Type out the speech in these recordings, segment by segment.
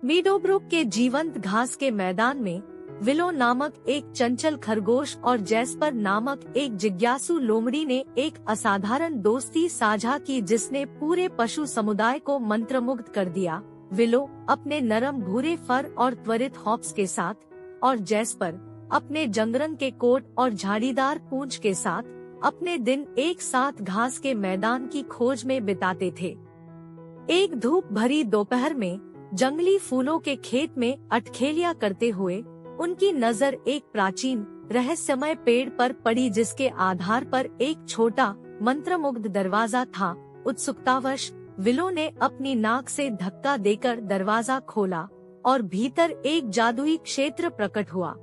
Meadowbrook के जीवंत घास के मैदान में विलो नामक एक चंचल खरगोश और जैस्पर नामक एक जिज्ञासु लोमड़ी ने एक असाधारण दोस्ती साझा की जिसने पूरे पशु समुदाय को मंत्रमुग्ध कर दिया। विलो अपने नरम भूरे फर और त्वरित हॉप्स के साथ और जैस्पर अपने जंगरंग के कोट और झाड़ीदार पूंछ के साथ अपने दिन एक साथ घास के मैदान की खोज में बिताते थे। एक धूप भरी दोपहर में जंगली फूलों के खेत में अटखेलियां करते हुए उनकी नजर एक प्राचीन रहस्यमय पेड़ पर पड़ी जिसके आधार पर एक छोटा मंत्रमुग्ध दरवाजा था। उत्सुकतावश विलो ने अपनी नाक से धक्का देकर दरवाजा खोला और भीतर एक जादुई क्षेत्र प्रकट हुआ।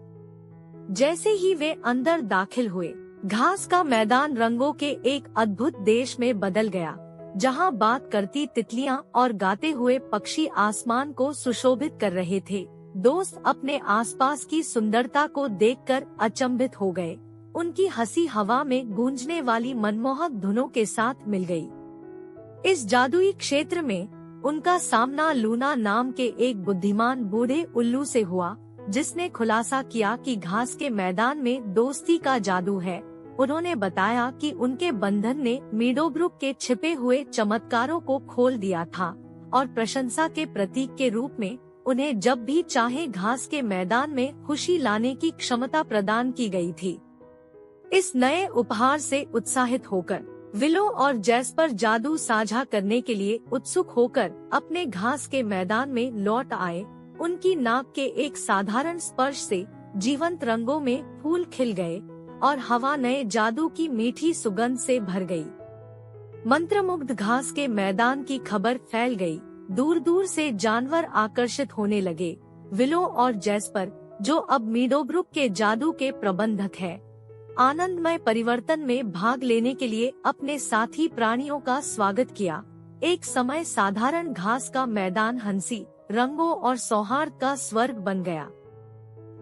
जैसे ही वे अंदर दाखिल हुए, घास का मैदान रंगों के एक अद्भुत देश में बदल गया, जहां बात करती तितलियां और गाते हुए पक्षी आसमान को सुशोभित कर रहे थे। दोस्त अपने आसपास की सुंदरता को देखकर अचंभित हो गए। उनकी हंसी हवा में गूंजने वाली मनमोहक धुनों के साथ मिल गई। इस जादुई क्षेत्र में उनका सामना लूना नाम के एक बुद्धिमान बूढ़े उल्लू से हुआ, जिसने खुलासा किया कि घास के मैदान में दोस्ती का जादू है। उन्होंने बताया कि उनके बंधन ने मीडोब्रुक के छिपे हुए चमत्कारों को खोल दिया था और प्रशंसा के प्रतीक के रूप में उन्हें जब भी चाहे घास के मैदान में खुशी लाने की क्षमता प्रदान की गई थी। इस नए उपहार से उत्साहित होकर विलो और जैस्पर जादू साझा करने के लिए उत्सुक होकर अपने घास के मैदान में लौट आए। उनकी नाक के एक साधारण स्पर्श से जीवंत रंगों में फूल खिल गए और हवा नए जादू की मीठी सुगंध से भर गई। मंत्रमुग्ध घास के मैदान की खबर फैल गई। दूर दूर से जानवर आकर्षित होने लगे। विलो और जैस्पर, जो अब मीडोब्रुक के जादू के प्रबंधक हैं, आनंदमय परिवर्तन में भाग लेने के लिए अपने साथी प्राणियों का स्वागत किया। एक समय साधारण घास का मैदान हंसी, रंगों और सौहार्द का स्वर्ग बन गया।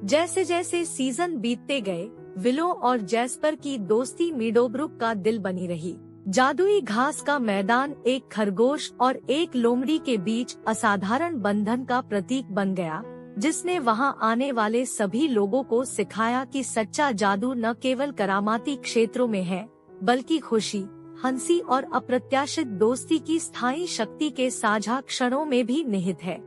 जैसे जैसे सीजन बीतते गए, विलो और जैस्पर की दोस्ती मीडोब्रुक का दिल बनी रही। जादुई घास का मैदान एक खरगोश और एक लोमड़ी के बीच असाधारण बंधन का प्रतीक बन गया, जिसने वहां आने वाले सभी लोगों को सिखाया कि सच्चा जादू न केवल करामाती क्षेत्रों में है, बल्कि खुशी, हंसी और अप्रत्याशित दोस्ती की स्थायी शक्ति के साझा क्षणों में भी निहित है।